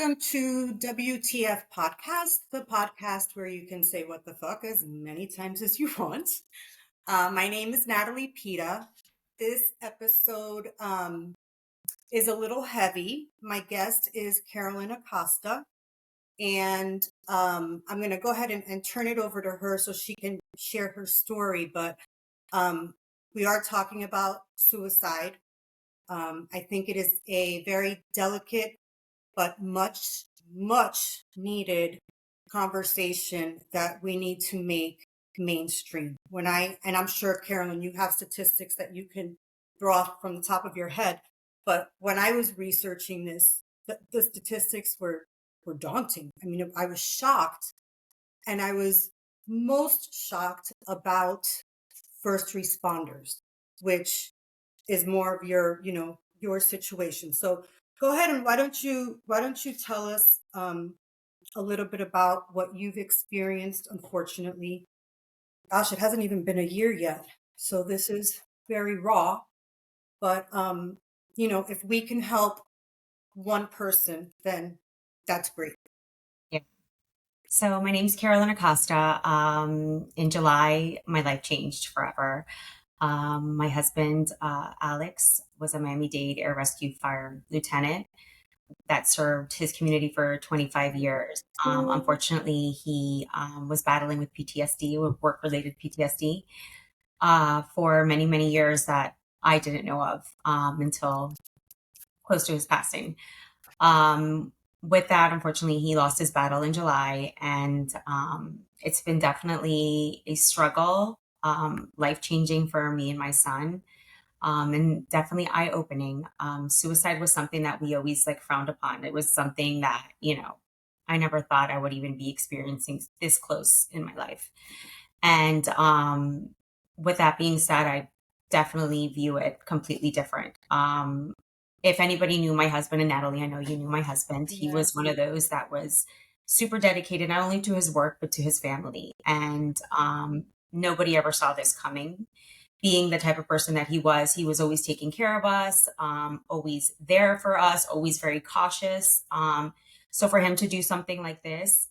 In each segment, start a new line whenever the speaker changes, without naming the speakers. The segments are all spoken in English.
Welcome to WTF Podcast, the podcast where you can say what the fuck as many times as you want. My name is Natalie Pita. This episode is a little heavy. My guest is Carolyn Acosta, and I'm going to go ahead and turn it over to her so she can share her story. But we are talking about suicide. I think it is a very delicate but much needed conversation that we need to make mainstream. And I'm sure, Carolyn, you have statistics that you can throw off from the top of your head, but when I was researching this, the statistics were daunting. I mean, I was shocked, and I was most shocked about first responders, which is more of your situation. So go ahead, and why don't you tell us a little bit about what you've experienced? Unfortunately, gosh, it hasn't even been a year yet, so this is very raw. But if we can help one person, then that's great.
Yeah. So my name's Carolyn Acosta. In July, my life changed forever. My husband, Alex, was a Miami-Dade Air Rescue Fire Lieutenant that served his community for 25 years. Unfortunately, he was battling with PTSD, with work-related PTSD, for many, many years that I didn't know of until close to his passing. With that, unfortunately, he lost his battle in July, and it's been definitely a struggle, life-changing for me and my son, and definitely eye-opening. Suicide was something that we always frowned upon. It was something that, I never thought I would even be experiencing this close in my life. And with that being said, I definitely view it completely different. If anybody knew my husband, and Natalie, I know you knew my husband, he was one of those that was super dedicated, not only to his work, but to his family. And nobody ever saw this coming. Being the type of person that he was always taking care of us, always there for us, always very cautious. So for him to do something like this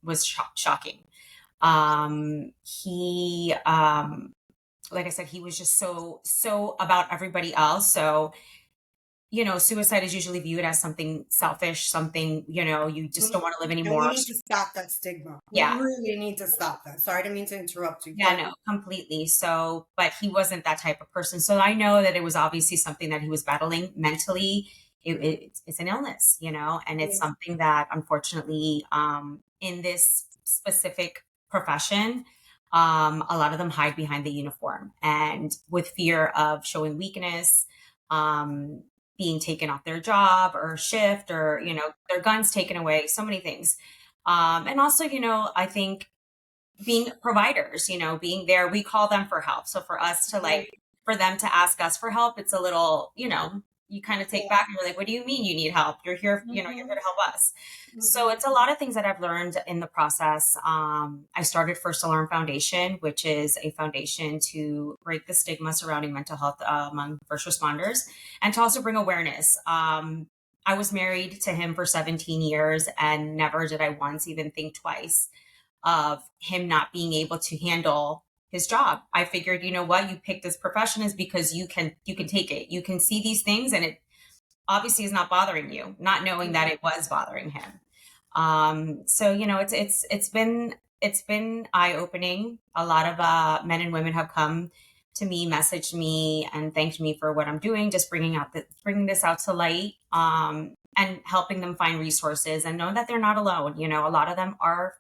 was shocking. He, like I said, he was just so about everybody else. So, suicide is usually viewed as something selfish, something, you just don't want to live anymore.
And we need to stop that stigma.
Yeah.
We really need to stop that. Sorry, I didn't mean to interrupt you.
Yeah, no, completely. So, but he wasn't that type of person. So I know that it was obviously something that he was battling mentally. It's an illness, and it's something that unfortunately, in this specific profession, a lot of them hide behind the uniform, and with fear of showing weakness, being taken off their job or shift, or, their guns taken away, so many things. And also, I think being providers, being there, we call them for help. So for us to for them to ask us for help, it's a little, you kind of take back and you're like, what do you mean you need help? You're here, you're here to help us. So it's a lot of things that I've learned in the process. I started First Alarm Foundation, which is a foundation to break the stigma surrounding mental health among first responders, and to also bring awareness. I was married to him for 17 years, and never did I once even think twice of him not being able to handle his job. I figured, you picked this profession is because you can take it. You can see these things, and it obviously is not bothering you, not knowing that it was bothering him. So, it's been eye-opening. A lot of men and women have come to me, messaged me, and thanked me for what I'm doing, just bringing this out to light, and helping them find resources and know that they're not alone. A lot of them are,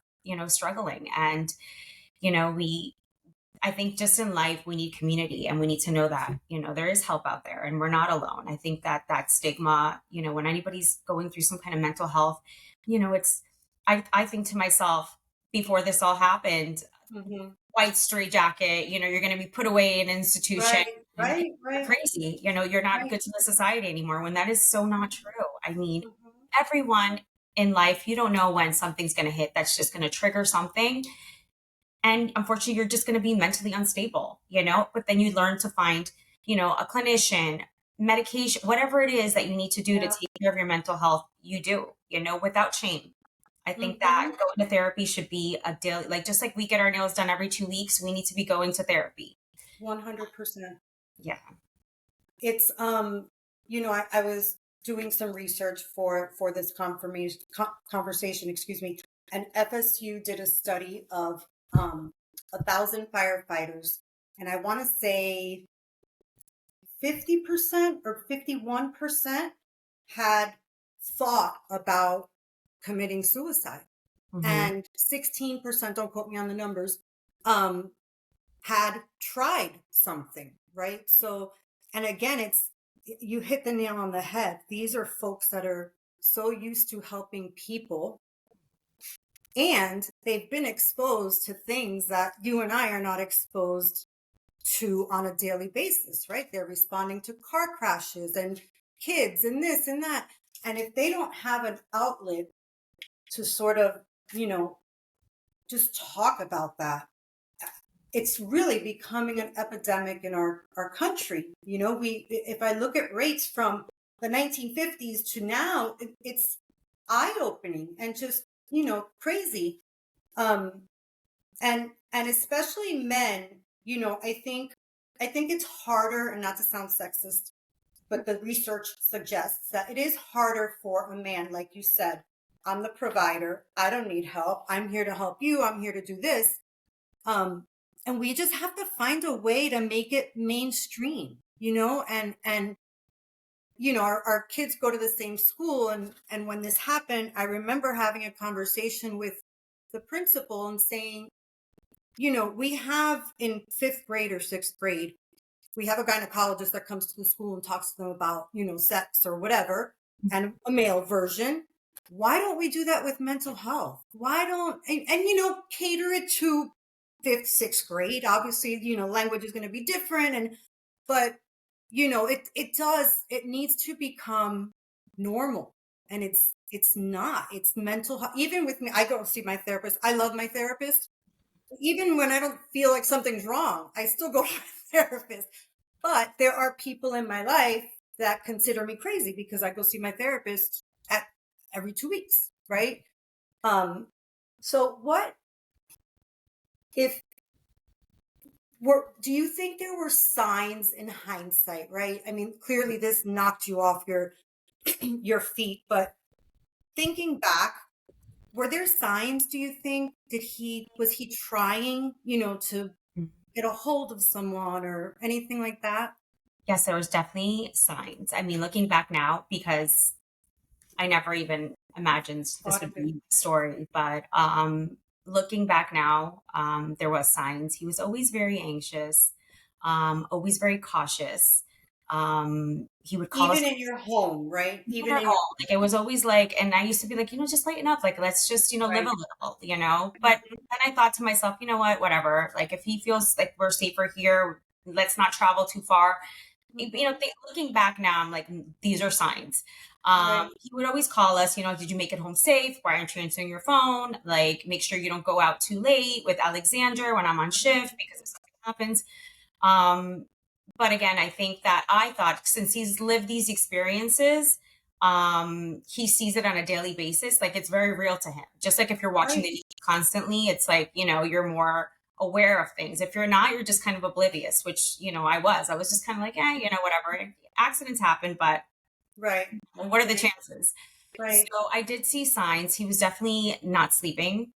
struggling, and, I think just in life, we need community, and we need to know that, there is help out there and we're not alone. I think that stigma, when anybody's going through some kind of mental health, I think to myself, before this all happened, white straitjacket, you're going to be put away in an institution.
Right.
Crazy. You're not good to the society anymore, when that is so not true. I mean, everyone in life, you don't know when something's going to hit that's just going to trigger something. And unfortunately, you're just going to be mentally unstable, but then you learn to find, a clinician, medication, whatever it is that you need to do to take care of your mental health, you do. without shame. I think that
Mm-hmm.
going to therapy should be a daily, like just like we get our nails done every 2 weeks, we need to be going to therapy.
100%.
Yeah.
It's I was doing some research for this conversation, excuse me, and FSU did a study of 1,000 firefighters, and I want to say 50% or 51% had thought about committing suicide,
Hmm.
and 16%, don't quote me on the numbers, um, had tried something, right? So, and again, you hit the nail on the head. These are folks that are so used to helping people, and they've been exposed to things that you and I are not exposed to on a daily basis, right? They're responding to car crashes and kids and this and that. And if they don't have an outlet to sort of, you know, just talk about that, it's really becoming an epidemic in our country. If I look at rates from the 1950s to now, it's eye-opening and just, crazy. Um, and especially men, I think it's harder, and not to sound sexist, but the research suggests that it is harder for a man, like you said. I'm the provider. I don't need help. I'm here to help you. I'm here to do this. Um, and we just have to find a way to make it mainstream, and our kids go to the same school, and when this happened, I remember having a conversation with the principal and saying, we have in 5th grade or 6th grade, we have a gynecologist that comes to the school and talks to them about, sex or whatever, and a male version. Why don't we do that with mental health? Why don't, cater it to 5th, 6th grade? Obviously, language is going to be different. But, it needs to become normal. And it's not, it's mental health. Even with me, I go see my therapist. I love my therapist. Even when I don't feel like something's wrong, I still go to my therapist. But there are people in my life that consider me crazy because I go see my therapist at every 2 weeks, right? So what if do you think there were signs in hindsight, right? I mean, clearly this knocked you off your feet, but thinking back, were there signs, do you think? Was he trying, to get a hold of someone or anything like that?
Yes, there was definitely signs. I mean, looking back now, because I never even imagined this
Thought
would
of it.
be the story, but looking back now, there was signs. He was always very anxious, always very cautious. He would call us
Even in your home, right?
in
Even
our
in your
home. Like it was always like, and I used to be like, just lighten up. Like, let's just, live
right.
a little. But then I thought to myself, you know what, whatever. Like if he feels like we're safer here, let's not travel too far.
Mm-hmm.
Looking back now, I'm like, these are signs.
Right.
He would always call us, did you make it home safe? Why aren't you answering your phone? Like, make sure you don't go out too late with Alexander when I'm on shift because if something happens. Um, but again, I think that I thought since he's lived these experiences, he sees it on a daily basis. Like it's very real to him. Just like if you're watching the
Right.
news constantly, it's like, you're more aware of things. If you're not, you're just kind of oblivious, which, I was. I was just kind of like, whatever. Accidents happen, but
Right.
what are the
Right.
chances? So
Right.
I did see signs. He was definitely not sleeping.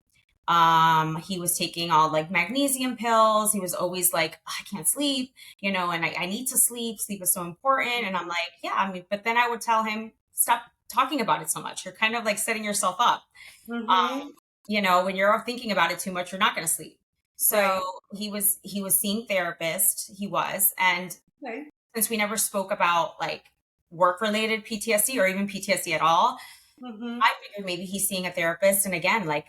He was taking all like magnesium pills. He was always like, I can't sleep, and I need to sleep. Sleep is so important. And I'm like, yeah, I mean, but then I would tell him, stop talking about it so much. You're kind of like setting yourself up.
Mm-hmm.
When you're thinking about it too much, you're not going to sleep. So
Right.
he was seeing therapist. He was, and
Okay.
since we never spoke about like work related PTSD or even PTSD at all,
Mm-hmm.
I figured maybe he's seeing a therapist. And again, like,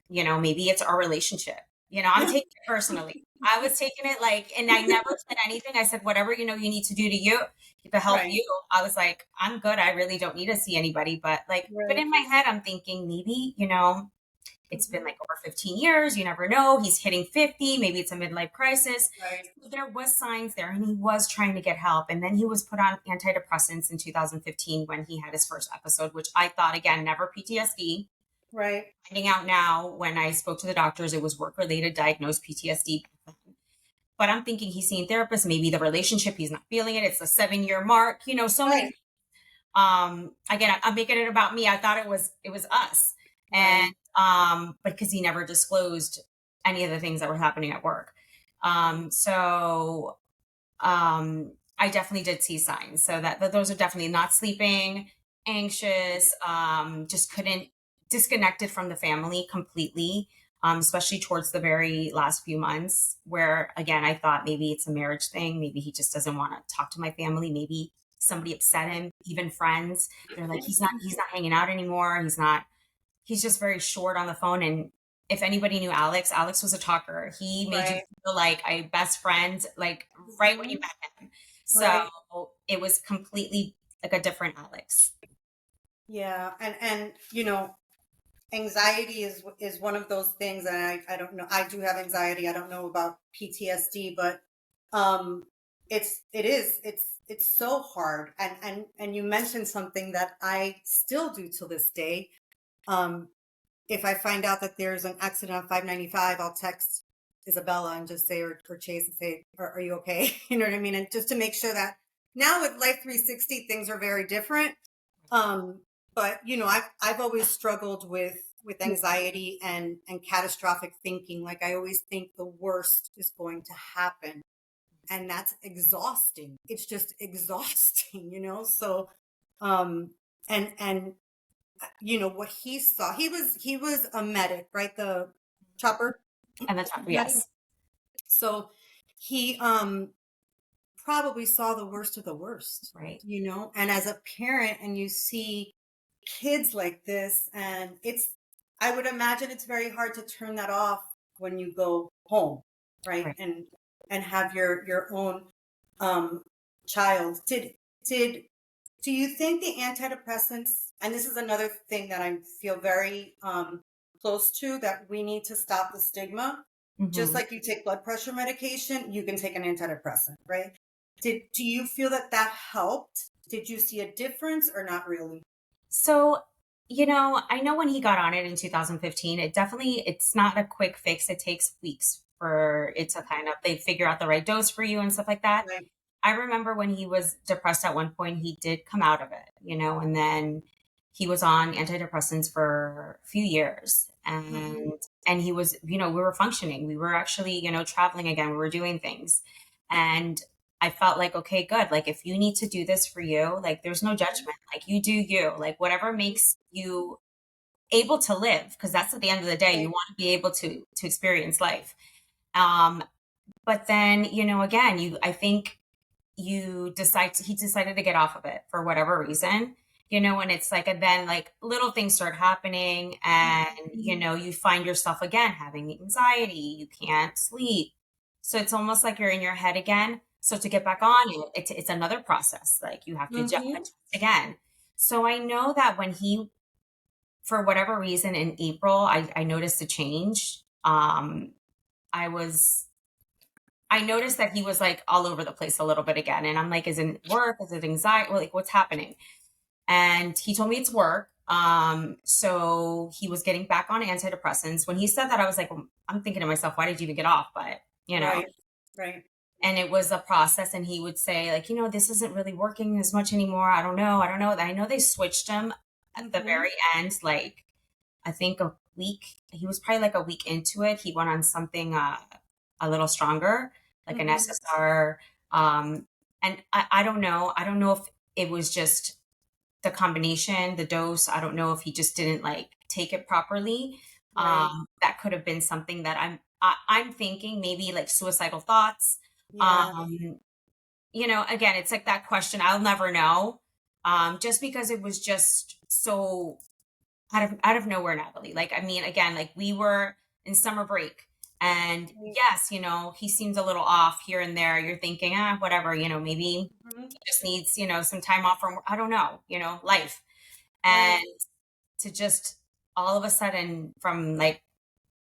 maybe it's our relationship. I'm taking it personally. I was taking it like, and I never said anything. I said, whatever, you need to do to help
Right.
you. I was like, I'm good. I really don't need to see anybody. But like, but
Right.
in my head, I'm thinking maybe, it's been like over 15 years. You never know. He's hitting 50. Maybe it's a midlife crisis.
Right.
So there was signs there and he was trying to get help. And then he was put on antidepressants in 2015 when he had his first episode, which I thought, again, never PTSD.
Right.
Finding out now when I spoke to the doctors, it was work related diagnosed PTSD. But I'm thinking he's seeing therapists, maybe the relationship, he's not feeling it. It's a 7-year mark, so many.
Right.
Again, I'm making it about me. I thought it was us.
Right.
And because he never disclosed any of the things that were happening at work. So I definitely did see signs. So that those are definitely not sleeping, anxious, just couldn't disconnected from the family completely. Especially towards the very last few months, where again, I thought maybe it's a marriage thing. Maybe he just doesn't want to talk to my family. Maybe somebody upset him, even friends. They're like, he's not hanging out anymore. He's just very short on the phone. And if anybody knew Alex was a talker. He made you
Right.
feel like a best friend, like right when you
Mhm.
met him.
Right.
So it was completely like a different Alex.
Yeah. And anxiety is one of those things, and I don't know. I do have anxiety. I don't know about PTSD, but um it's so hard. And you mentioned something that I still do till this day. Um if I find out that there's an accident on 595, I'll text Isabella and just say, or Chase and say, are you okay? You know what I mean? And just to make sure that now with Life 360, things are very different. Um, but I've always struggled with anxiety and catastrophic thinking. Like I always think the worst is going to happen. And that's exhausting. It's just exhausting. So um and what he saw, he was a medic, right? The chopper
And that's
medic.
yes,
So he probably saw the worst of the worst,
right.
and as a parent, and you see kids like this, and I would imagine it's very hard to turn that off when you go home, right?
Right.
And have your own um child. Did do you think the antidepressants, and this is another thing that I feel very close to, that we need to stop the stigma. Just
Hmm.
like you take blood pressure medication, you can take an antidepressant, right? Do you feel that helped? Did you see a difference or not really?
So, I know when he got on it in 2015, it's not a quick fix. It takes weeks for it to kind of, they figure out the right dose for you and stuff like that.
Right.
I remember when he was depressed at one point, he did come out of it, and then he was on antidepressants for a few years,
Mm-hmm.
and he was, we were functioning. We were actually, traveling again. We were doing things. And I felt like, okay, good. Like if you need to do this for you, like there's no judgment. Like you do you. Like whatever makes you able to live, because that's at the end of the day, you
Right.
want to be able to experience life. Um, but then, again, I think he decided to get off of it for whatever reason, and it's like, and then like little things start happening, and you find yourself again having anxiety, you can't sleep, so it's almost like you're in your head again. So to get back on it, it's another process. Like you have to
Mm-hmm.
adjust again. So I know that when he, for whatever reason, in April, I noticed a change. I was I noticed that he was like all over the place a little bit again. And I'm like, is it work? Is it anxiety? Like, what's happening? And he told me it's work. So he was getting back on antidepressants. When he said that, I was like, well, I'm thinking to myself, why did you even get off? But,
Right. Right.
and it was a process. And he would say, like, this isn't really working as much anymore. I don't know. I don't know. I know they switched him at the
Mm-hmm.
very end, like, I think a week. He was probably like a week into it. He went on something a little stronger, like an
Mm-hmm.
SSR. Um, and I don't know. I don't know if it was just the combination, the dose. I don't know if he just didn't like take it properly.
Right.
That could have been something that I'm thinking maybe like suicidal thoughts.
Yeah.
Um, again, it's like that question. I'll never know. Just because it was just so out of nowhere, Natalie. Like, I mean, again, like we were in summer break, and
Right.
yes, he seems a little off here and there. You're thinking, whatever, maybe
Mhm.
he just needs, some time off from, I don't know, life.
Right.
And to just all of a sudden from like,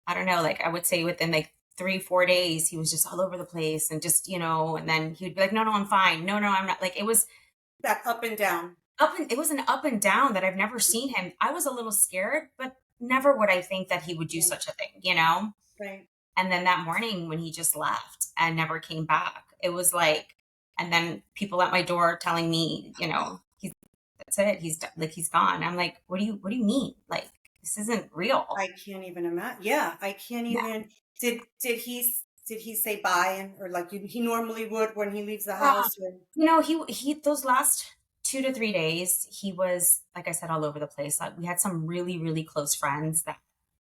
I don't know, like I would say within like 3, 4 days, he was just all over the place and just, and then he would be like, no, no, I'm fine. No, no, I'm not. Like it was
That up and down.
it was an up and down that I've never seen him. I was a little scared, but never would I think that he would do
Yeah.
such a thing.
Right.
And then that morning when he just left and never came back, it was like, and then people at my door telling me, that's it. He's gone. I'm like, what do you mean? Like, this isn't real.
I can't even imagine. Yeah, I can't
Yeah.
even. Did he say bye or like he normally would when he leaves the
Uh,
house? Or,
he those last 2 to 3 days, he was, like I said, all over the place. Like, we had some really, really close friends that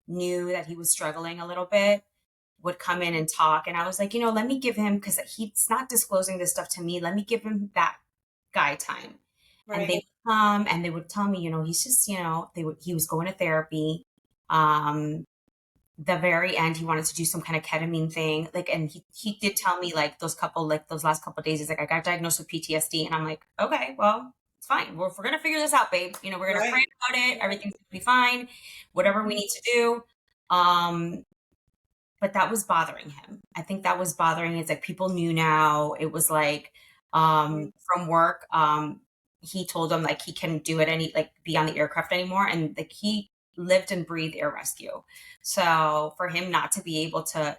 knew that he was struggling a little bit, would come in and talk. And I was like, let me give him, because he's not disclosing this stuff to me. Let me give him that guy time. And they
right,
would come and they would tell me, he's just, he was going to therapy. Um, the very end, he wanted to do some kind of ketamine thing. Like, and he did tell me like those last couple of days, he's like, I got diagnosed with PTSD. And I'm like, okay, well, it's fine. We're going to figure this out, babe. We're going to pray
right,
about it.
right.
Everything's going to be fine. Whatever we
Mhm.
need to do. Um, but that was bothering him. I think that was bothering. It's like people knew now. It was like,
Right.
from work, he told them like he couldn't do it like be on the aircraft anymore. And like he lived and breathed air rescue. So for him not to be able to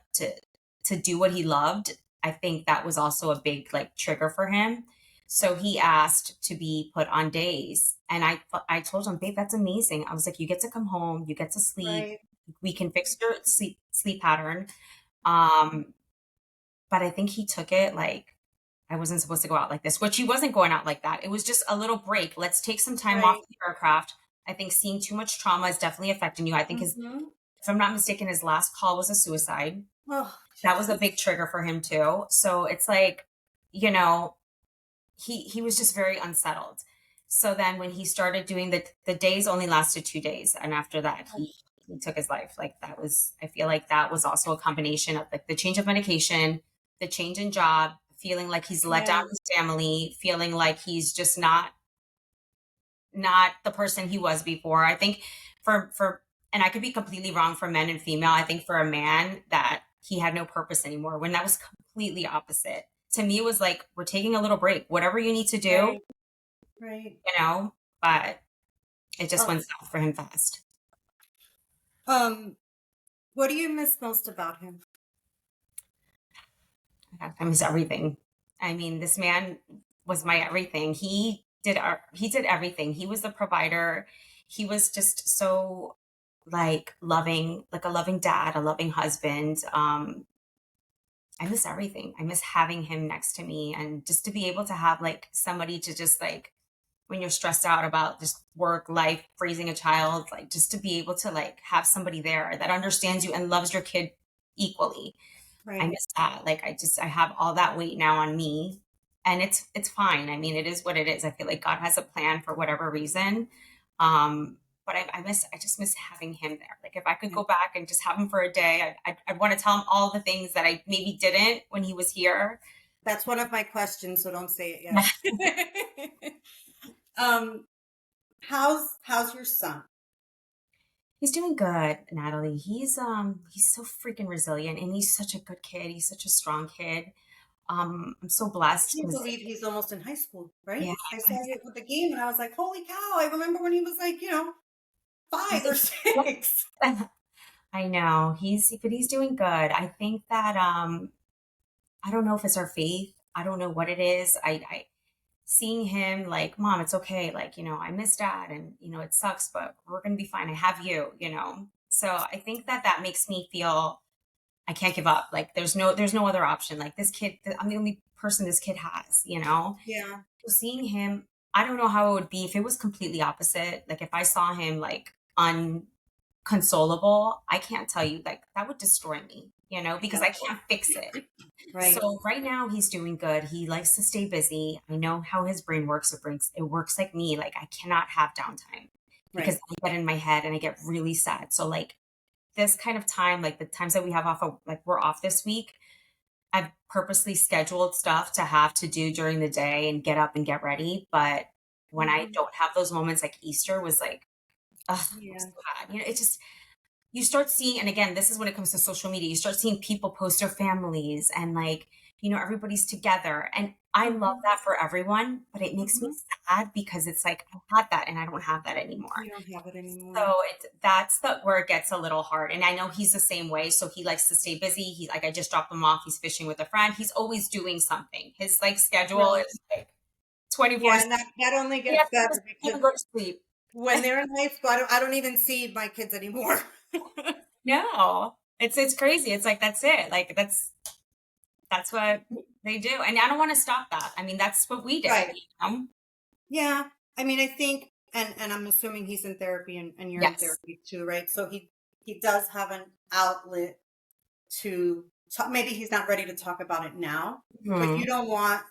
do what he loved, I think that was also a big like trigger for him. So he asked to be put on days. And I told him, babe, that's amazing. I was like, you get to come home, you get to sleep,
Right.
we can fix your sleep pattern. Um, but I think he took it like I wasn't supposed to go out like this, which he wasn't going out like that. It was just a little break. Let's take some time off
Right.
the aircraft. I think seeing too much trauma is definitely affecting you. I think
Mm-hmm.
if I'm not mistaken, his last call was a suicide.
Oh,
That was a
Jesus.
big trigger for him too. So it's like, you know, he was just very unsettled. So then when he started doing the days only lasted 2 days. And after that, he took his life. Like that was, I feel like that was also a combination of like the change of medication, the change in job, feeling like he's let down
Yeah.
his family, feeling like he's just not the person he was before. I think for and I could be completely wrong for men and female. I think for a man that he had no purpose anymore when that was completely opposite. To me, it was like, we're taking a little break. Whatever you need to do,
Right. Right.
you know, but it just
Oh,
went south for him fast.
um, what do you miss most about him?
I miss everything. I mean, this man was my everything. He did everything. He was the provider. He was just so like loving, like a loving dad, a loving husband. I miss everything. I miss having him next to me and just to be able to have like somebody to just like when you're stressed out about just work, life, raising a child, like just to be able to like have somebody there that understands you and loves your kid equally. I
Right.
miss that. Like I have all that weight now on me and it's fine. I mean, it is what it is. I feel like God has a plan for whatever reason. But I just miss having him there. Like if I could
Yeah.
go back and just have him for a day, I'd want to tell him all the things that I maybe didn't when he was here.
That's one of my questions, so don't say it yet. um, how's your son?
He's doing good, Natalie. He's so freaking resilient and he's such a good kid. He's such a strong kid. I'm so
I
blessed
can't
because
believe he's almost in high school,
yeah,
right? I saw it with the game and I was like, holy cow, I remember when he was like, 5 or 6.
I know but he's doing good. I think that I don't know if it's our faith. I don't know what it is. I seeing him like, mom, it's okay. Like, I miss dad and it sucks, but we're gonna be fine. I have you. So I think that makes me feel I can't give up. Like there's no other option. Like this kid, I'm the only person this kid has.
Yeah.
So seeing him, I don't know how it would be if it was completely opposite. Like if I saw him like unconsolable, I can't tell you, like that would destroy me, because
Yeah.
I can't fix it.
Right.
So right now he's doing good. He likes to stay busy. I know how his brain works. It works like me. Like I cannot have downtime because
Right.
I get in my head and I get really sad. So like this kind of time, like the times that we have off of like we're off this week, I've purposely scheduled stuff to have to do during the day and get up and get ready. But when I
Mhm.
don't have those moments, like Easter was like ugh,
Yeah.
so bad. It just, you start seeing, and again, this is when it comes to social media, you start seeing people post their families and like, everybody's together. And I love
Mhm.
that for everyone, but it makes me
Mhm.
sad because it's like I had that and I don't have that anymore.
You don't have it anymore.
So that's the where it gets a little hard. And I know he's the same way. So he likes to stay busy. He like I just dropped him off. He's fishing with a friend. He's always doing something. His like schedule
Right.
is like 24.
Yeah, and that only
He
gets better
can't even
because
go to sleep.
when they're in high school, I don't even see my kids anymore.
No. It's crazy. It's like that's it. Like that's what they do. And I don't want to stop that. I mean, that's what we did,
Right.
you know?
Yeah. I mean, I think, and I'm assuming he's in therapy and you're in
Yes.
therapy too, right? So he does have an outlet to talk. Maybe he's not ready to talk about it now, but you
Mhm.
don't want,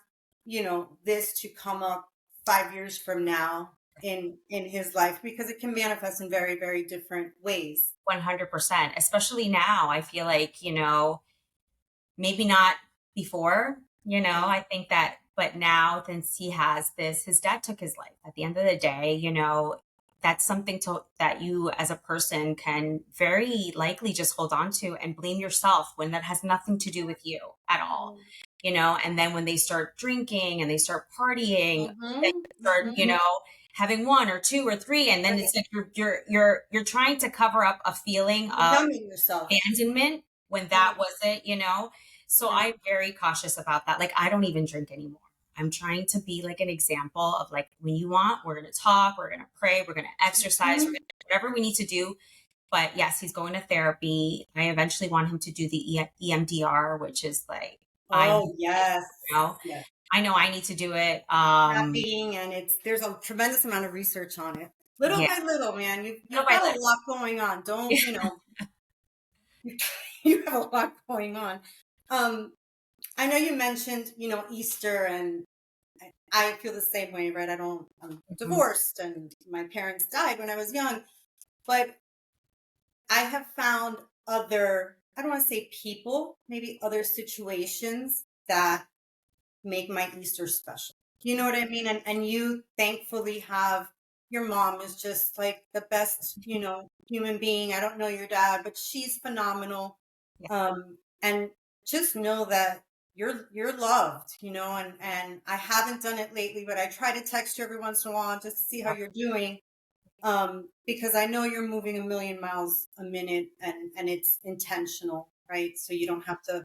this to come up 5 years from now in his life because it can manifest in very, very different ways.
100%. Especially now. I feel like, maybe not before,
Yeah.
I think that, but now since he has this, his dad took his life. At the end of the day, that's something that you as a person can very likely just hold on to and blame yourself when that has nothing to do with you at all. And then when they start drinking and they start partying, they
Mm-hmm.
start,
Mm-hmm.
having one or two or three, and then
Right.
it's like you're trying to cover up a feeling
You're
of
numbing yourself.
abandonment when that
Right.
wasn't. So
Right.
I'm very cautious about that. Like, I don't even drink anymore. I'm trying to be like an example of like, when you want, we're going to talk, we're going to pray, we're going to exercise, we're
Mhm.
going to do whatever we need to do. But yes, he's going to therapy. I eventually want him to do the EMDR, which is like, I,
Oh, yes.
know,
Yes.
I know I need to do it.
Tapping, and there's a tremendous amount of research on it. Little
Yeah,
by little, man,
little
you've
by
got a
little.
lot going on. Don't, you have a lot going on. Um, I know you mentioned, Easter, and I feel the same way, right? I'm
Mhm.
divorced and my parents died when I was young, but I have found I don't want to say people, maybe other situations that make my Easter special. You know what I mean? And you thankfully have your mom is just like the best, human being. I don't know your dad, but she's phenomenal.
Yeah.
And just know that you're loved, and I haven't done it lately, but I try to text you every once in a while just to see how
Yeah.
you're doing. Because I know you're moving a million miles a minute and it's intentional, right? So you don't have to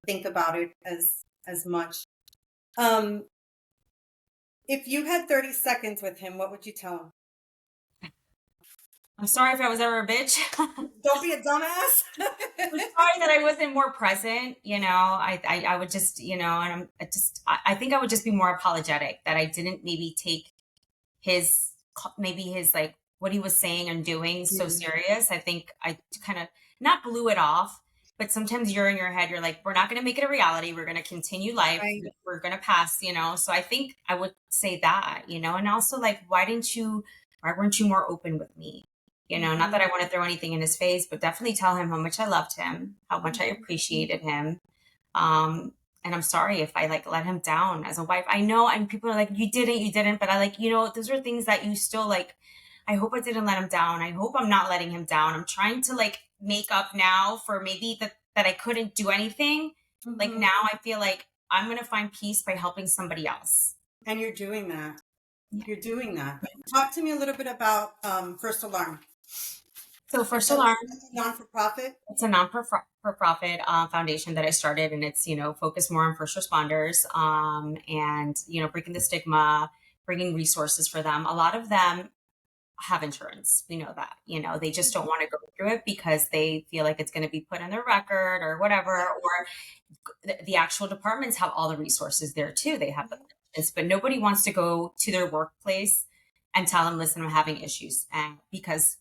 think about it as much. Um, if you had 30 seconds with him, what would you tell him?
I'm sorry if I was ever a bitch.
Don't be a dumbass.
I'm sorry that I wasn't more present. I would just, and I think I would just be more apologetic that I didn't maybe take his, maybe his like what he was saying and doing so
Yeah.
serious. I think I kind of not blew it off, but sometimes you're in your head, you're like, we're not going to make it a reality. We're going to continue life.
Right.
We're going to pass. So I think I would say that, and also like, why weren't you more open with me? Not that
Mhm.
I want to throw anything in his face, but definitely tell him how much I loved him, how much I appreciated him. Um, and I'm sorry if I like let him down as a wife. I know, and people are like, you didn't, but I like, those are things that you still like. I hope I didn't let him down. I hope I'm not letting him down. I'm trying to like make up now for maybe that I couldn't do anything. Like
Mhm.
now I feel like I'm gonna find peace by helping somebody else.
And you're doing that.
Yeah.
You're doing that. Talk to me a little bit about First Alarm.
So
Is
first
that
alarm,
a non-for-profit?
it's a non-profit foundation that I started, and it's focused more on first responders, and breaking the stigma, bringing resources for them. A lot of them have insurance. We know that. They just don't want to go through it because they feel like it's going to be put on their record or whatever. Or the actual departments have all the resources there too. They have the benefits, but nobody wants to go to their workplace and tell them, "Listen, I'm having issues," and because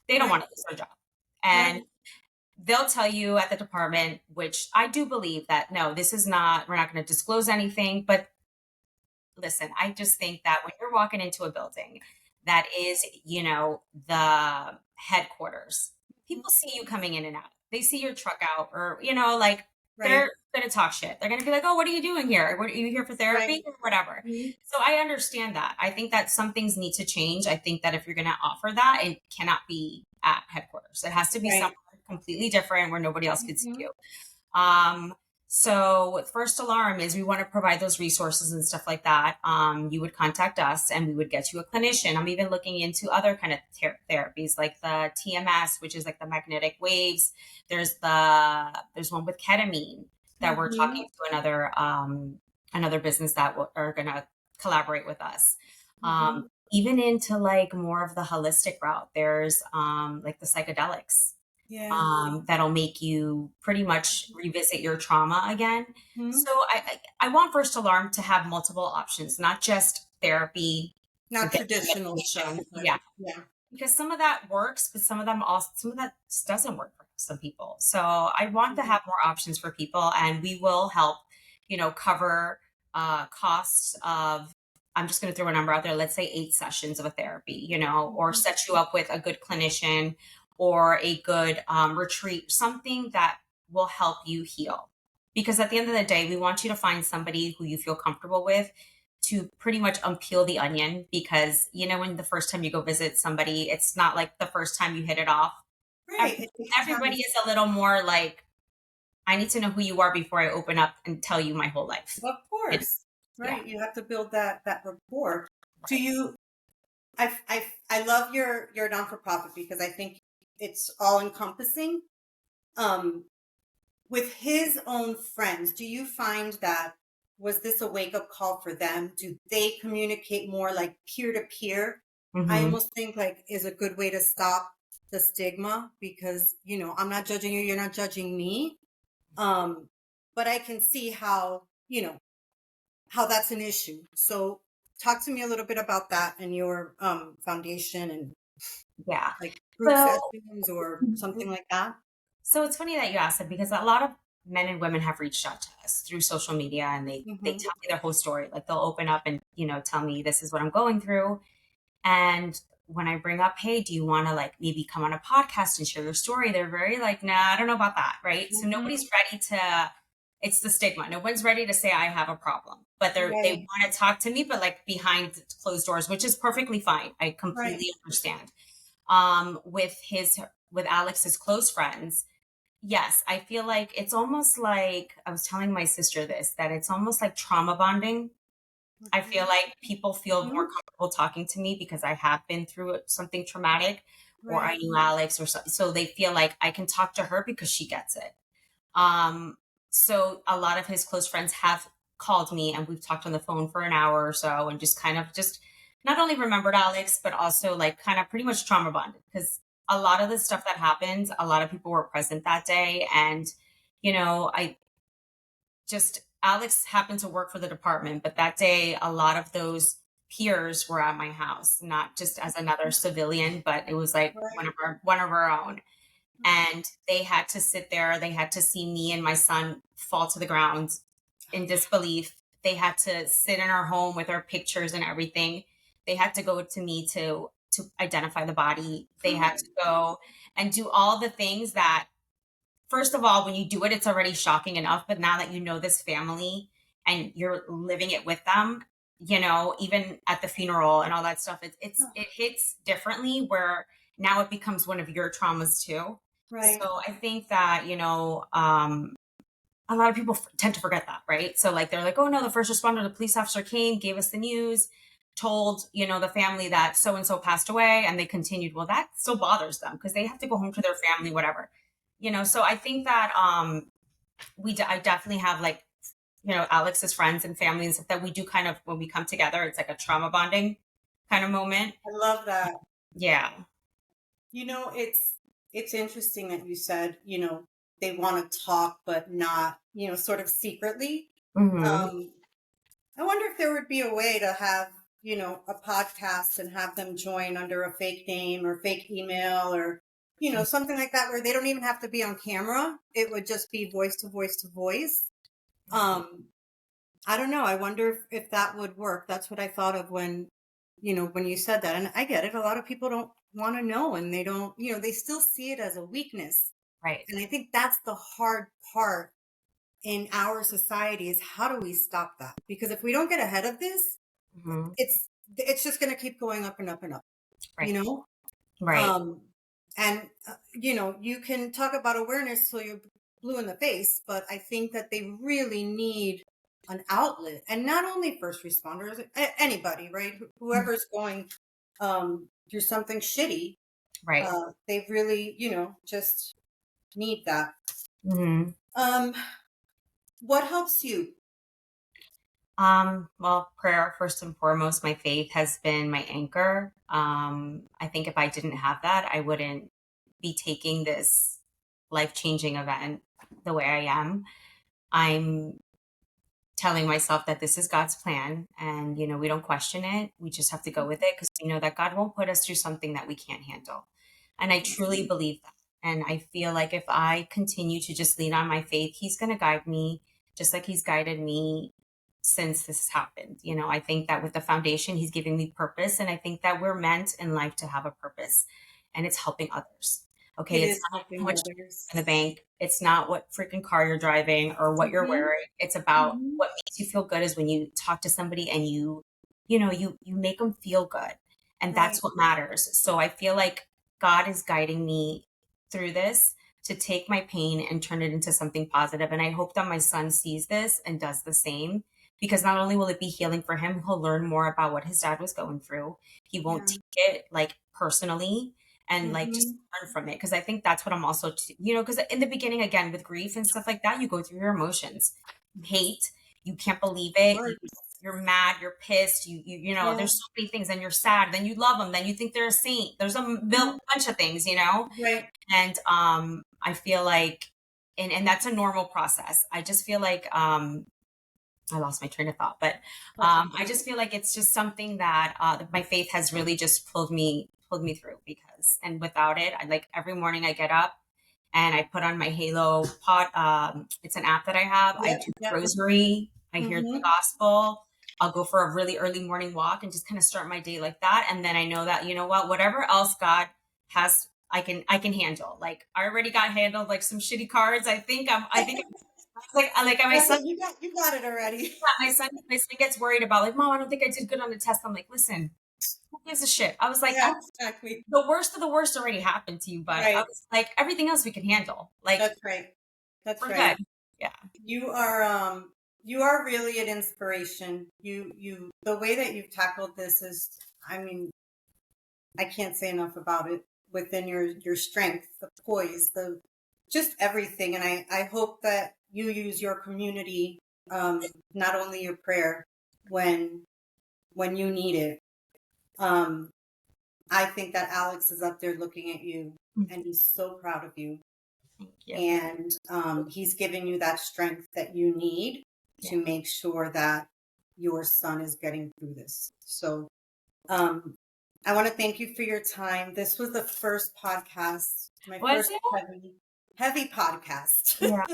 they don't
Right.
want to lose their job. And
Right.
they'll tell you at the department, which I do believe that no, this is not, we're not going to disclose anything. But listen, I just think that when you're walking into a building that is, the headquarters, people see you coming in and out. They see your truck out or, like
Right.
they're going to talk shit. They're going to be like, oh, what are you doing here? What, are you here for
Right.
therapy or whatever?
Mhm.
So I understand that. I think that some things need to change. I think that if you're going to offer that, it cannot be at headquarters. It has to be
Right.
somewhere completely different where nobody else could see
Mhm.
you. Um, so with First Alarm is we want to provide those resources and stuff like that. You would contact us and we would get you a clinician. I'm even looking into other kind of therapies like the TMS, which is like the magnetic waves. There's one with ketamine that we're talking
Mhm.
to another business that are going to collaborate with us.
Mhm.
Even into like more of the holistic route. There's like the psychedelics
Yeah.
that'll make you pretty much revisit your trauma again.
Mhm.
So I want First Alarm to have multiple options, not just therapy to
Not
get your
traditional stuff,
medication.
but
Yeah,
yeah.
because some of that works, but some of that doesn't work for some people. So I want to
Mhm.
have more options for people, and we will help, cover costs of. I'm just going to throw a number out there. Let's say 8 sessions of a therapy, or
Mhm.
set you up with a good clinician or a good retreat, something that will help you heal. Because at the end of the day, we want you to find somebody who you feel comfortable with to pretty much unpeel the onion because when the first time you go visit somebody, it's not like the first time you hit it off.
Right. It takes
Everybody
time.
is a little more like, I need to know who you are before I open up and tell you my whole life.
Of
It,
course.
yeah,
Right. You have to build that rapport. Do
right.
you I love your non for profit because I think it's all encompassing. Um, with his own friends, do you find that was this a wake up call for them? Do they communicate more like peer to peer? I
Hmm.
almost think like is a good way to stop the stigma because I'm not judging you, you're not judging me. Um, but I can see how that's an issue. So talk to me a little bit about that and your foundation and
Yeah.
like group
So,
sessions or something like that.
so it's funny that you asked it because a lot of men and women have reached out to us through social media and they
Hmm.
tell me their whole story. Like they'll open up and, tell me this is what I'm going through. And when I bring up, hey, do you want to like maybe come on a podcast and share your story? They're very like, nah, I don't know about that. Right. So
Hmm.
nobody's ready to, it's the stigma. No one's ready to say I have a problem, but they
Right,
want to talk to me, but like behind closed doors, which is perfectly fine. I
right.
completely understand. With Alex's close friends, yes, I feel like it's almost like I was telling my sister this, that it's almost like trauma bonding. I feel
Hmm.
like people feel more
Hmm.
comfortable talking to me because I have been through something traumatic or I
Right.
knew Alex or so they feel like I can talk to her because she gets it. Um, so a lot of his close friends have called me and we've talked on the phone for an hour or so and just kind of just not only remembered Alex, but also like kind of pretty much trauma bonded because a lot of the stuff that happens, a lot of people were present that day. And, I just, Alex happened to work for the department, but that day, a lot of those peers were at my house, not just as another civilian, but it was like
Right.
one of our own, and they had to sit there. They had to see me and my son fall to the ground in disbelief. They had to sit in our home with our pictures and everything. They had to go to me to identify the body. They
Oh my
had to go and do all the things that, first of all, when you do it, it's already shocking enough. But now that you know this family and you're living it with them, even at the funeral and all that stuff,
God.
it hits differently where now it becomes one of your traumas too.
Right.
So I think that, a lot of people tend to forget that, right? So like they're like, oh no, the first responder, the police officer came, gave us the news, told, the family that so and so passed away, and they continued. Well, that still bothers them because they have to go home to their family, whatever. So I think that I definitely have like, Alex's friends and family and stuff that we do kind of when we come together, it's like a trauma bonding kind of moment.
I love that.
Yeah.
It's interesting that you said, they want to talk, but not, sort of secretly.
Hmm.
Um, I wonder if there would be a way to have, a podcast and have them join under a fake name or fake email or, something like that where they don't even have to be on camera. It would just be voice to voice to voice. Um, I don't know. I wonder if that would work. That's what I thought of when you said that. And I get it. A lot of people don't want to know and they don't, they still see it as a weakness.
Right.
And I think that's the hard part in our society is how do we stop that? Because if we don't get ahead of this,
Hmm.
it's just going to keep going up and up and up, you
Right.
know?
Right.
Um, and, you can talk about awareness till you're blue in the face, but I think that they really need an outlet, and not only first responders, anybody, right? Whoever's going through something shitty,
Right.
they really, just need that.
Hmm.
Um, what helps you?
Well, prayer first and foremost, my faith has been my anchor. I think if I didn't have that, I wouldn't be taking this life-changing event the way I am. I'm telling myself that this is God's plan and we don't question it. We just have to go with it because we know that God won't put us through something that we can't handle. And I truly believe that. And I feel like if I continue to just lean on my faith, he's going to guide me just like he's guided me since this has happened. I think that with the foundation, he's giving me purpose. And I think that we're meant in life to have a purpose and it's helping others. Okay.
It
It's
is
not how
helping
much
others.
in the bank. It's not what freaking car you're driving or what you're
Hmm.
wearing. It's about
Hmm.
what makes you feel good is when you talk to somebody and you make them feel good. And
Right.
that's what matters. So I feel like God is guiding me through this to take my pain and turn it into something positive. And I hope that my son sees this and does the same because not only will it be healing for him, he'll learn more about what his dad was going through. He won't
Yeah.
take it like personally and like just
Hmm.
learn from it. Because I think that's what I'm also, because in the beginning, again, with grief and stuff like that, you go through your emotions. You hate, you can't believe it, you're mad, you're pissed,
Yeah.
there's so many things, and you're sad, then you love them, then you think they're a saint. There's a
Mhm.
bunch of things.
Right.
And I feel like, and that's a normal process. I just feel like I lost my train of thought, but
That's
I
okay.
just feel like it's just something that my faith has really just pulled me through because, and without it, I like every morning I get up and I put on my Halo pot. It's an app that I have. I
Yep.
do the
Yep.
rosary. I hear the
Hmm.
gospel. I'll go for a really early morning walk and just kind of start my day like that. And then I know that, whatever else God has, I can handle. Like I already got handled like some shitty cards. I think like my
That's
son
it. You got it already.
my son gets worried about like, Mom, I don't think I did good on the test. I'm like, listen, who gives a shit? I was like,
Yeah. Exactly.
the worst of the worst already happened to you, bud. I
Right.
was like, everything else we can handle. Like,
That's right. That's
we're
right.
good. Yeah.
You are you are really an inspiration. The way that you've tackled this is, I mean, I can't say enough about it. Within your strength, the poise, the just everything. And I hope that you use your community, not only your prayer when you need it. Um, I think that Alex is up there looking at you and he's so proud of you.
Thank you.
And he's giving you that strength that you need
Yeah.
to make sure that your son is getting through this. So um, I want to thank you for your time. This was the first podcast, my
Was
first
it?
heavy podcast.
Yeah.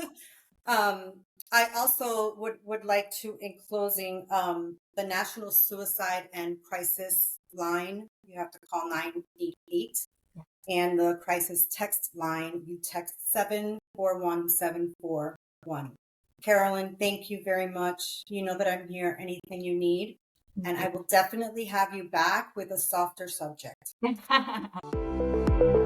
um, I also would like to, in closing, the National Suicide and Crisis line. You have to call 988, and the crisis text line. You text 741741. Carolyn, thank you very much. You know that I'm here. Anything you need. And I will definitely have you back with a softer subject.
Thank you.